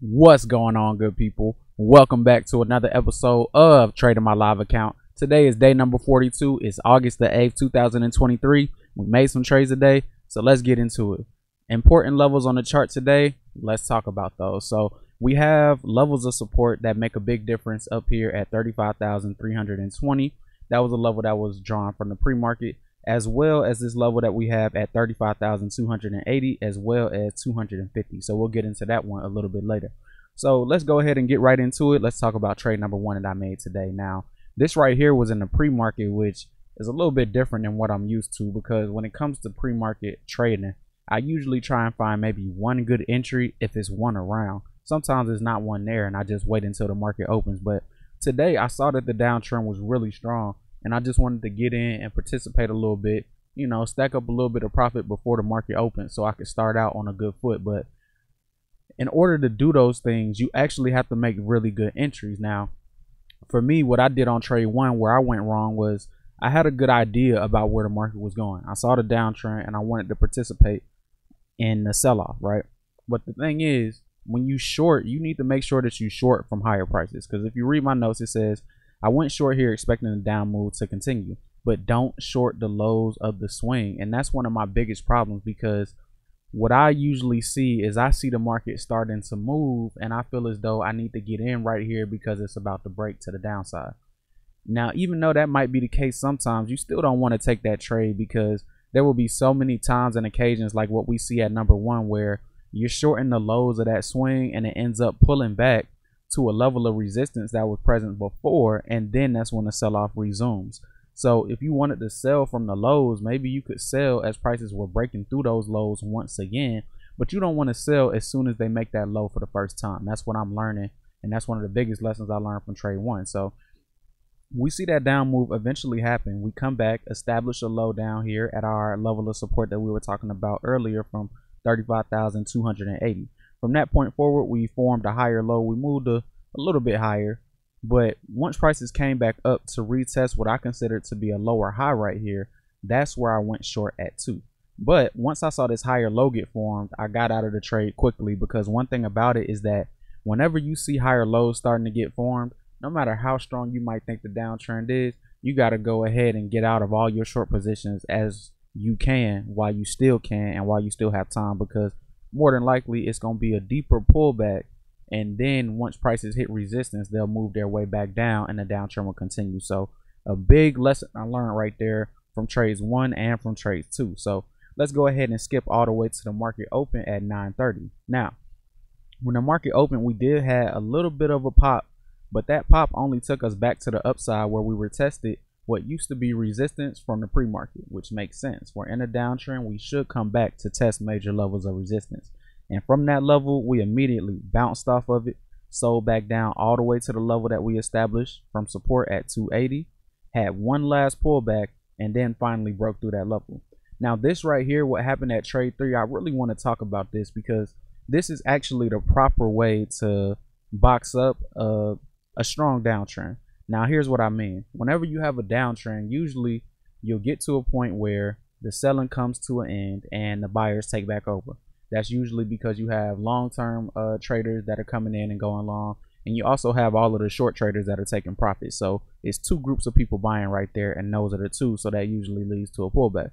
What's going on, good people? Welcome back to another episode of Trading My Live Account. Today is day number 42. It's August the 8th, 2023. We made some trades today, so let's get into it. Important levels on the chart today. Let's talk about those. So we have levels of support that make a big difference up here at 35,320. That was a level that was drawn from the pre-market, as well as this level that we have at 35,280, as well as 250. So we'll get into that one a little bit later. So let's go ahead and get right into it. Let's talk about trade number one that I made today. Now, this right here was in the pre-market, which is a little bit different than what I'm used to, because when it comes to pre-market trading, I usually try and find maybe one good entry if it's one around. Sometimes there's not one there and I just wait until the market opens. But today I saw that the downtrend was really strong, and I just wanted to get in and participate a little bit, you know, stack up a little bit of profit before the market opens so I could start out on a good foot. But in order to do those things, you actually have to make really good entries. Now, for me, what I did on trade one where I went wrong was I had a good idea about where the market was going. I saw the downtrend and I wanted to participate in the sell-off, right? But the thing is, when you short, you need to make sure that you short from higher prices, because if you read my notes, it says I went short here expecting the down move to continue, but don't short the lows of the swing. And that's one of my biggest problems, because what I usually see is I see the market starting to move and I feel as though I need to get in right here because it's about to break to the downside. Now, even though that might be the case sometimes, you still don't want to take that trade, because there will be so many times and occasions like what we see at number one, where you're shorting the lows of that swing and it ends up pulling back to a level of resistance that was present before, and then that's when the sell-off resumes. So if you wanted to sell from the lows, maybe you could sell as prices were breaking through those lows once again, but you don't want to sell as soon as they make that low for the first time. That's what I'm learning, and that's one of the biggest lessons I learned from trade one. So we see that down move eventually happen. We come back, establish a low down here at our level of support that we were talking about earlier from 35,280. From that point forward, we formed a higher low. We moved a little bit higher, but once prices came back up to retest what I considered to be a lower high right here, that's where I went short at 2. But once I saw this higher low get formed, I got out of the trade quickly, because one thing about it is that whenever you see higher lows starting to get formed, no matter how strong you might think the downtrend is, you got to go ahead and get out of all your short positions as you can while you still can and while you still have time, because more than likely it's going to be a deeper pullback, and then once prices hit resistance, they'll move their way back down and the downtrend will continue. So a big lesson I learned right there from trades one and from trades two. So let's go ahead and skip all the way to the market open at 9:30. Now, when the market opened, we did have a little bit of a pop, but that pop only took us back to the upside where we were tested what used to be resistance from the pre-market, which makes sense. We're in a downtrend, we should come back to test major levels of resistance. And from that level, we immediately bounced off of it, sold back down all the way to the level that we established from support at 280, had one last pullback, and then finally broke through that level. Now, this right here, what happened at trade 3, I really want to talk about this, because this is actually the proper way to box up a strong downtrend. Now, here's what I mean. Whenever you have a downtrend, usually you'll get to a point where the selling comes to an end and the buyers take back over. That's usually because you have long-term traders that are coming in and going long, and you also have all of the short traders that are taking profits. So it's two groups of people buying right there, and those are the two. So that usually leads to a pullback.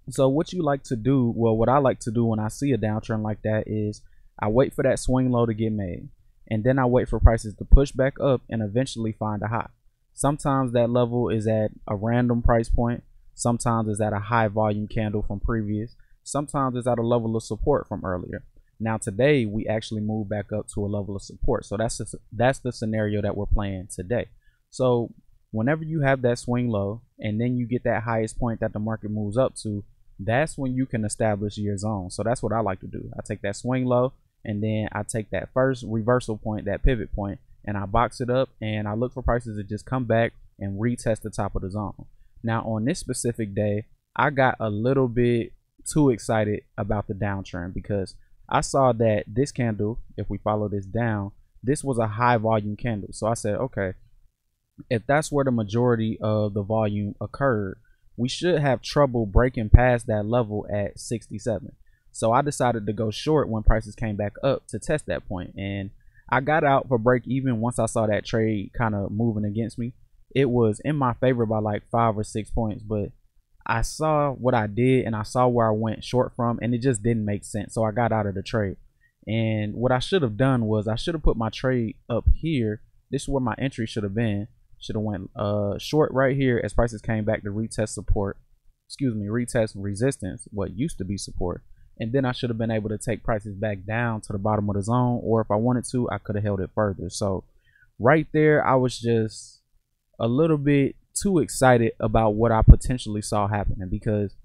So what you like to do, well, what I like to do when I see a downtrend like that is I wait for that swing low to get made, and then I wait for prices to push back up and eventually find a high. Sometimes that level is at a random price point. Sometimes it's at a high volume candle from previous. Sometimes it's at a level of support from earlier. Now today we actually move back up to a level of support. So that's the scenario that we're playing today. So whenever you have that swing low and then you get that highest point that the market moves up to, that's when you can establish your zone. So that's what I like to do. I take that swing low, and then I take that first reversal point, that pivot point, and I box it up, and I look for prices to just come back and retest the top of the zone. Now on this specific day, I got a little bit too excited about the downtrend, because I saw that this candle, if we follow this down, this was a high volume candle. So I said, okay, if that's where the majority of the volume occurred, we should have trouble breaking past that level at 67. So I decided to go short when prices came back up to test that point. And I got out for break even once I saw that trade kind of moving against me. It was in my favor by like 5 or 6 points, but I saw what I did and I saw where I went short from, and it just didn't make sense. So I got out of the trade. And what I should have done was I should have put my trade up here. This is where my entry should have been. Should have went short right here as prices came back to retest support. Excuse me, retest resistance, what used to be support. And then I should have been able to take prices back down to the bottom of the zone, or if I wanted to, I could have held it further. So right there, I was just a little bit too excited about what I potentially saw happening, because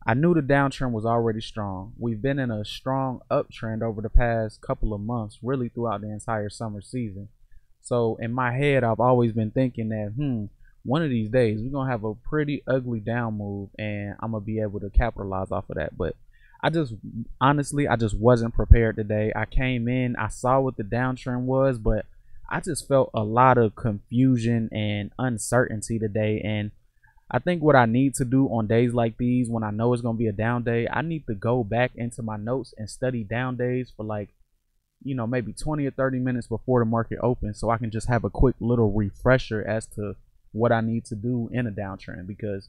I knew the downtrend was already strong. We've been in a strong uptrend over the past couple of months, really throughout the entire summer season. So in my head, I've always been thinking that, one of these days we're gonna have a pretty ugly down move, and I'm gonna be able to capitalize off of that. But I just wasn't prepared today. I came in, I saw what the downtrend was, but I just felt a lot of confusion and uncertainty today. And I think what I need to do on days like these, when I know it's going to be a down day, I need to go back into my notes and study down days for like, maybe 20 or 30 minutes before the market opens, so I can just have a quick little refresher as to what I need to do in a downtrend. Because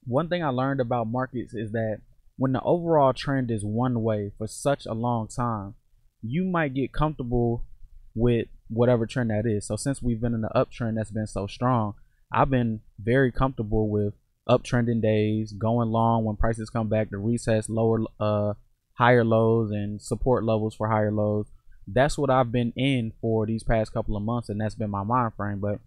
one thing I learned about markets is that when the overall trend is one way for such a long time, you might get comfortable with whatever trend that is. So since we've been in the uptrend that's been so strong, I've been very comfortable with uptrending days, going long when prices come back to retest higher lows and support levels for higher lows. That's what I've been in for these past couple of months, and that's been my mind frame. But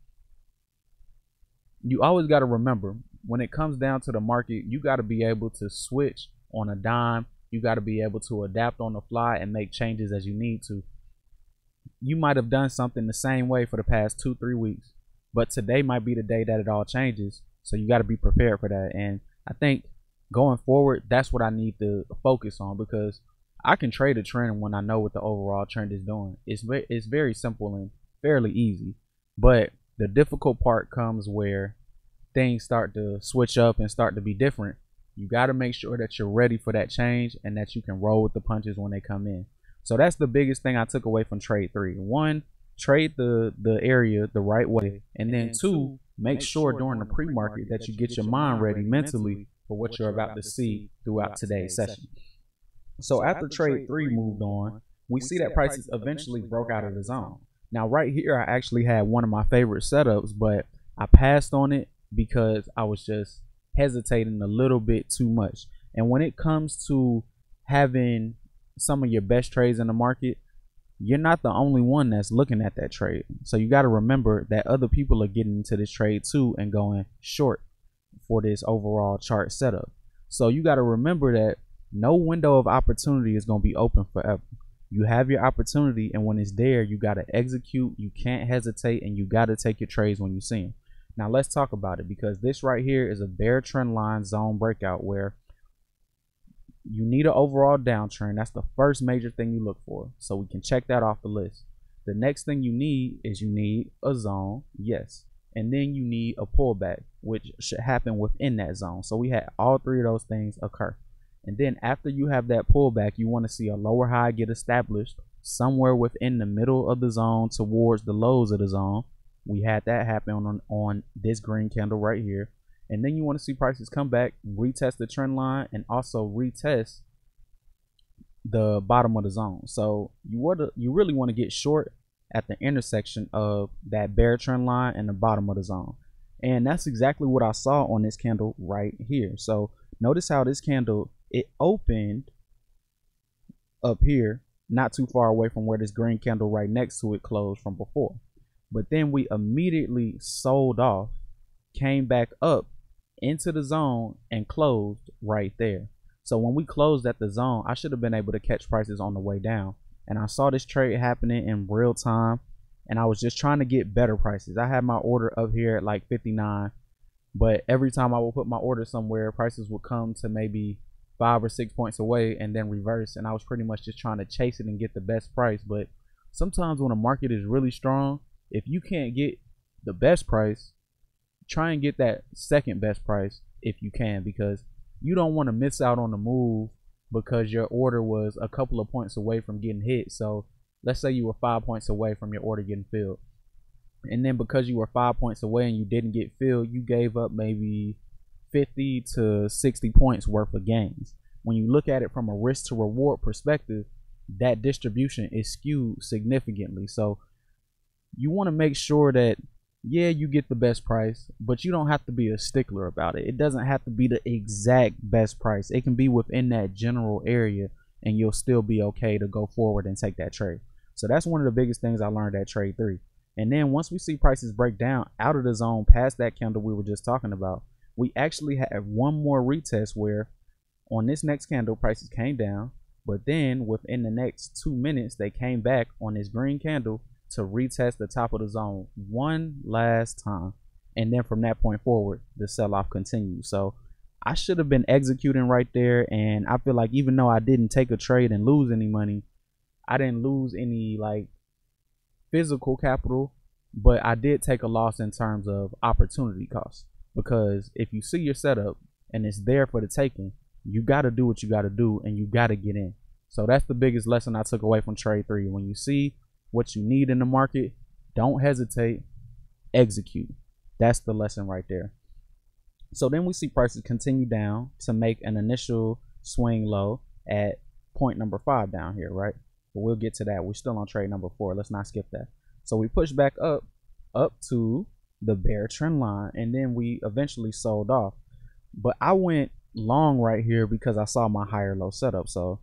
you always got to remember, when it comes down to the market, you got to be able to switch on a dime. You got to be able to adapt on the fly and make changes as you need to. You might have done something the same way for the past 2-3 weeks, but today might be the day that it all changes. So you got to be prepared for that. And I think going forward, that's what I need to focus on, because I can trade a trend when I know what the overall trend is doing. It's very simple and fairly easy, but the difficult part comes where things start to switch up and start to be different. You got to make sure that you're ready for that change and that you can roll with the punches when they come in. So that's the biggest thing I took away from trade 3. 1, trade the area the right way, and then 2, make sure during the pre-market that you get your mind ready mentally for what you're about to see throughout today's session. So after trade 3 moved on, we see that prices eventually broke out of the zone. Now right here, I actually had one of my favorite setups, but I passed on it because I was just hesitating a little bit too much. And when it comes to having some of your best trades in the market, you're not the only one that's looking at that trade. So you got to remember that other people are getting into this trade too and going short for this overall chart setup. So you got to remember that no window of opportunity is going to be open forever. You have your opportunity, and when it's there, you got to execute. You can't hesitate, and you got to take your trades when you see them. Now let's talk about it, because this right here is a bear trend line zone breakout where you need an overall downtrend. That's the first major thing you look for. So we can check that off the list. The next thing you need is a zone, yes. And then you need a pullback, which should happen within that zone. So we had all 3 of those things occur. And then after you have that pullback, you want to see a lower high get established somewhere within the middle of the zone towards the lows of the zone. We had that happen on this green candle right here. And then you want to see prices come back, retest the trend line, and also retest the bottom of the zone. So you really want to get short at the intersection of that bear trend line and the bottom of the zone. And that's exactly what I saw on this candle right here. So notice how this candle, it opened up here, not too far away from where this green candle right next to it closed from before. But then we immediately sold off, came back up into the zone, and closed right there. So when we closed at the zone, I should have been able to catch prices on the way down. And I saw this trade happening in real time, and I was just trying to get better prices. I had my order up here at like 59, but every time I would put my order somewhere, prices would come to maybe 5 or 6 points away and then reverse. And I was pretty much just trying to chase it and get the best price. But sometimes when a market is really strong, if you can't get the best price, try and get that second best price if you can, because you don't want to miss out on the move because your order was a couple of points away from getting hit. So let's say you were 5 points away from your order getting filled, and then because you were 5 points away and you didn't get filled, you gave up maybe 50 to 60 points worth of gains. When you look at it from a risk to reward perspective, that distribution is skewed significantly. So you want to make sure that, yeah, you get the best price, but you don't have to be a stickler about it. It doesn't have to be the exact best price. It can be within that general area, and you'll still be okay to go forward and take that trade. So that's one of the biggest things I learned at trade 3. And then once we see prices break down out of the zone past that candle we were just talking about, we actually have one more retest where on this next candle prices came down, but then within the next 2 minutes they came back on this green candle to retest the top of the zone one last time. And then from that point forward, the sell-off continues. So I should have been executing right there, and I feel like even though I didn't take a trade and lose any money, I didn't lose any like physical capital, but I did take a loss in terms of opportunity cost. Because if you see your setup and it's there for the taking, you got to do what you got to do, and you got to get in. So that's the biggest lesson I took away from trade 3. When you see what you need in the market, don't hesitate, execute. That's the lesson right there. So then we see prices continue down to make an initial swing low at point number 5 down here, right? But we'll get to that. We're still on trade number 4. Let's not skip that. So we push back up to the bear trend line, and then we eventually sold off. But I went long right here because I saw my higher low setup. So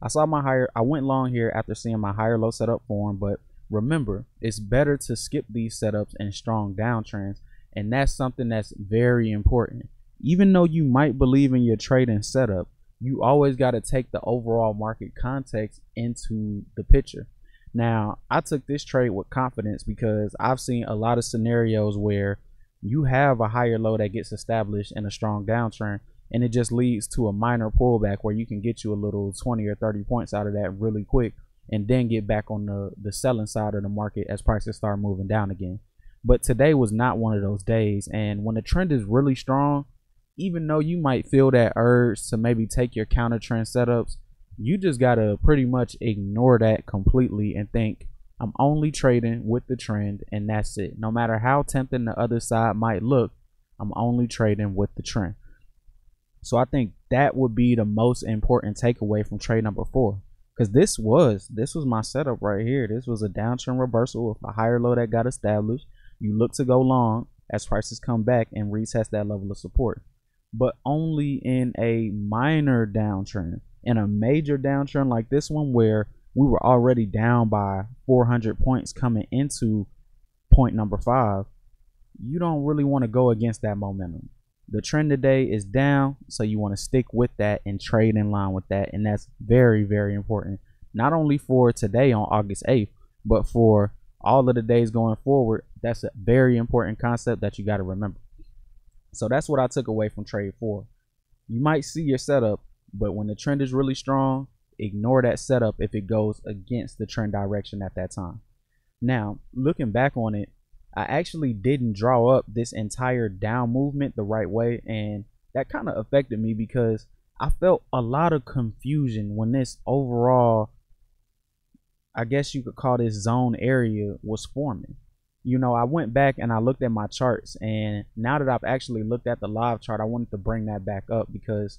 I went long here after seeing my higher low setup form. But remember, it's better to skip these setups in strong downtrends, and that's something that's very important. Even though you might believe in your trading setup, you always got to take the overall market context into the picture. Now, I took this trade with confidence because I've seen a lot of scenarios where you have a higher low that gets established in a strong downtrend, and it just leads to a minor pullback where you can get you a little 20 or 30 points out of that really quick, and then get back on the selling side of the market as prices start moving down again. But today was not one of those days, and when the trend is really strong, even though you might feel that urge to maybe take your counter trend setups, you just gotta pretty much ignore that completely and think, I'm only trading with the trend, and that's it. No matter how tempting the other side might look, I'm only trading with the trend. So I think that would be the most important takeaway from trade number 4, because this was my setup right here. This was a downtrend reversal with a higher low that got established. You look to go long as prices come back and retest that level of support, but only in a minor downtrend. In a major downtrend like this one, where we were already down by 400 points coming into point number 5, you don't really want to go against that momentum. The trend today is down, so you want to stick with that and trade in line with that. And that's very, very important, not only for today on August 8th, but for all of the days going forward. That's a very important concept that you got to remember. So that's what I took away from trade 4. You might see your setup, but when the trend is really strong, ignore that setup if it goes against the trend direction at that time. Now, looking back on it, I actually didn't draw up this entire down movement the right way, and that kind of affected me because I felt a lot of confusion when this overall, I guess you could call this zone area, was forming. You know, I went back and I looked at my charts, and now that I've actually looked at the live chart, I wanted to bring that back up because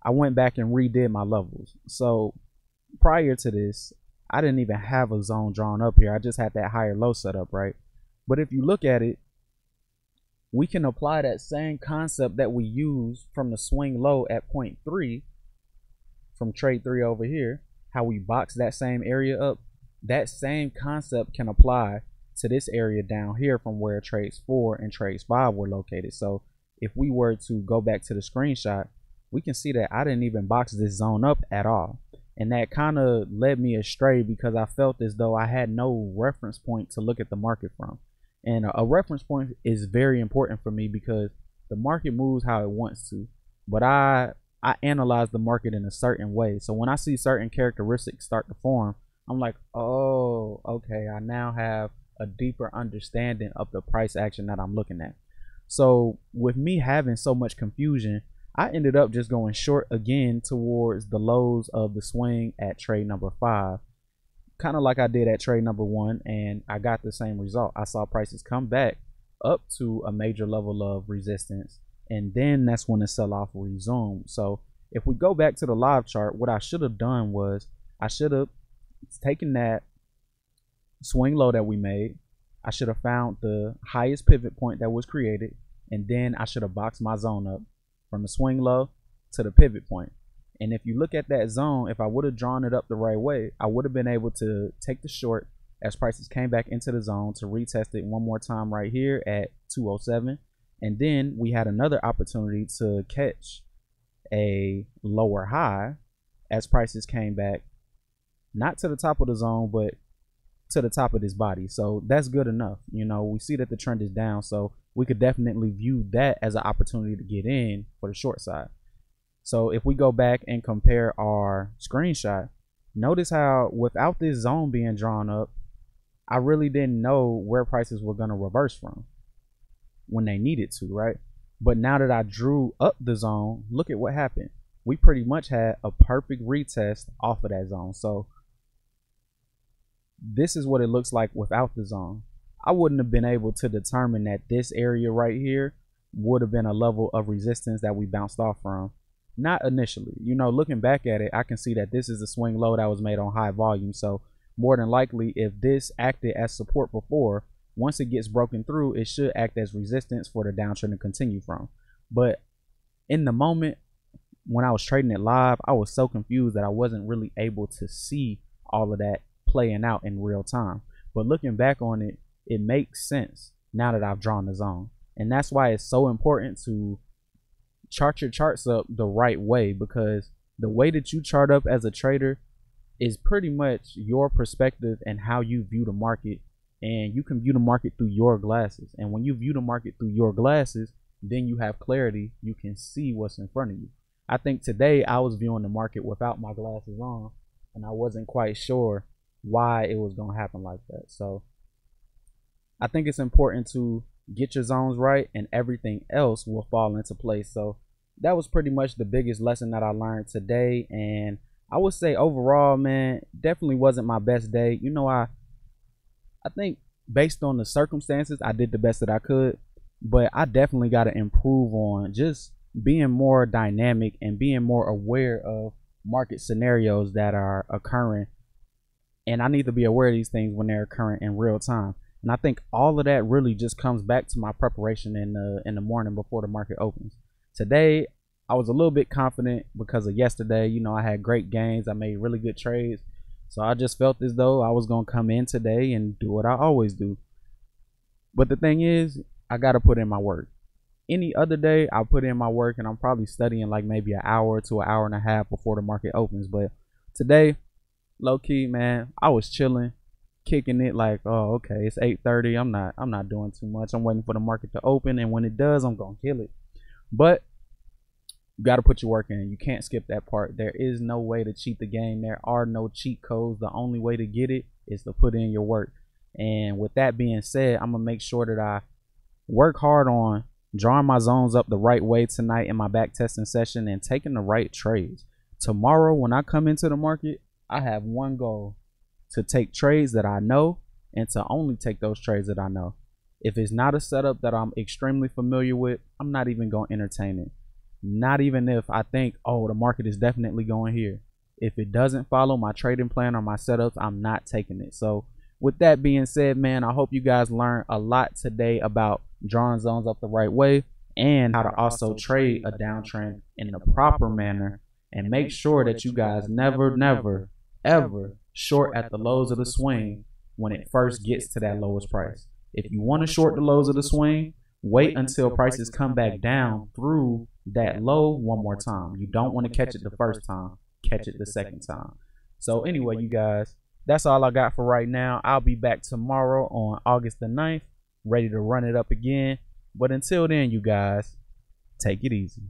I went back and redid my levels. So prior to this, I didn't even have a zone drawn up here. I just had that higher low set up, right? But if you look at it, we can apply that same concept that we use from the swing low at point 3 from trade 3 over here, how we box that same area up. That same concept can apply to this area down here from where trades 4 and trades 5 were located. So if we were to go back to the screenshot, we can see that I didn't even box this zone up at all. And that kind of led me astray because I felt as though I had no reference point to look at the market from. And a reference point is very important for me because the market moves how it wants to. But I analyze the market in a certain way. So when I see certain characteristics start to form, I'm like, oh, okay, I now have a deeper understanding of the price action that I'm looking at. So with me having so much confusion, I ended up just going short again towards the lows of the swing at trade number 5, kind of like I did at trade number 1, and I got the same result. I saw prices come back up to a major level of resistance, and then that's when the sell-off resumed. So if we go back to the live chart, what I should have done was I should have taken that swing low that we made. I should have found the highest pivot point that was created, and then I should have boxed my zone up from the swing low to the pivot point. And if you look at that zone, if I would have drawn it up the right way, I would have been able to take the short as prices came back into the zone to retest it one more time right here at 207. And then we had another opportunity to catch a lower high as prices came back, not to the top of the zone, but to the top of this body. So that's good enough. You know, we see that the trend is down, so we could definitely view that as an opportunity to get in for the short side. So if we go back and compare our screenshot, notice how without this zone being drawn up, I really didn't know where prices were going to reverse from when they needed to, right? But now that I drew up the zone, look at what happened. We pretty much had a perfect retest off of that zone. So this is what it looks like without the zone. I wouldn't have been able to determine that this area right here would have been a level of resistance that we bounced off from. Not initially. You know, looking back at it, I can see that this is a swing low that was made on high volume. So more than likely, if this acted as support before, once it gets broken through, it should act as resistance for the downtrend to continue from. But in the moment when I was trading it live, I was so confused that I wasn't really able to see all of that playing out in real time. But looking back on it, it makes sense now that I've drawn the zone. And that's why it's so important to chart your charts up the right way, because the way that you chart up as a trader is pretty much your perspective and how you view the market. And you can view the market through your glasses. And when you view the market through your glasses, then you have clarity. You can see what's in front of you. I think today I was viewing the market without my glasses on, and I wasn't quite sure why it was going to happen like that. So I think it's important to get your zones right, and everything else will fall into place. So that was pretty much the biggest lesson that I learned today. And I would say overall, man, definitely wasn't my best day. You know, I think based on the circumstances, I did the best that I could, but I definitely got to improve on just being more dynamic and being more aware of market scenarios that are occurring. And I need to be aware of these things when they're occurring in real time. And I think all of that really just comes back to my preparation in the morning before the market opens. Today, I was a little bit confident because of yesterday. You know, I had great gains. I made really good trades. So I just felt as though I was going to come in today and do what I always do. But the thing is, I got to put in my work. Any other day, I'll put in my work, and I'm probably studying like maybe an hour to an hour and a half before the market opens. But today, low key, man, I was chilling, kicking it like, oh, okay, it's 8:30. I'm not doing too much. I'm waiting for the market to open, and when it does, I'm gonna kill it. But you got to put your work in. You can't skip that part. There is no way to cheat the game. There are no cheat codes. The only way to get it is to put in your work. And with that being said, I'm gonna make sure that I work hard on drawing my zones up the right way tonight in my back testing session and taking the right trades. Tomorrow, when I come into the market, I have one goal: to take trades that I know, and to only take those trades that I know. If it's not a setup that I'm extremely familiar with, I'm not even going to entertain it. Not even if I think, oh, the market is definitely going here. If it doesn't follow my trading plan or my setups, I'm not taking it. So with that being said, man, I hope you guys learned a lot today about drawing zones up the right way and how to also trade a downtrend in the proper manner. And make sure that you guys never, ever short at the lows of the swing when it first gets to that lowest price. If you want to short the lows of the swing, wait until prices come back down through that low one more time. You don't want to catch it the first time, catch it the second time. So anyway, you guys, that's all I got for right now. I'll be back tomorrow on August the 9th, ready to run it up again. But until then, you guys, take it easy.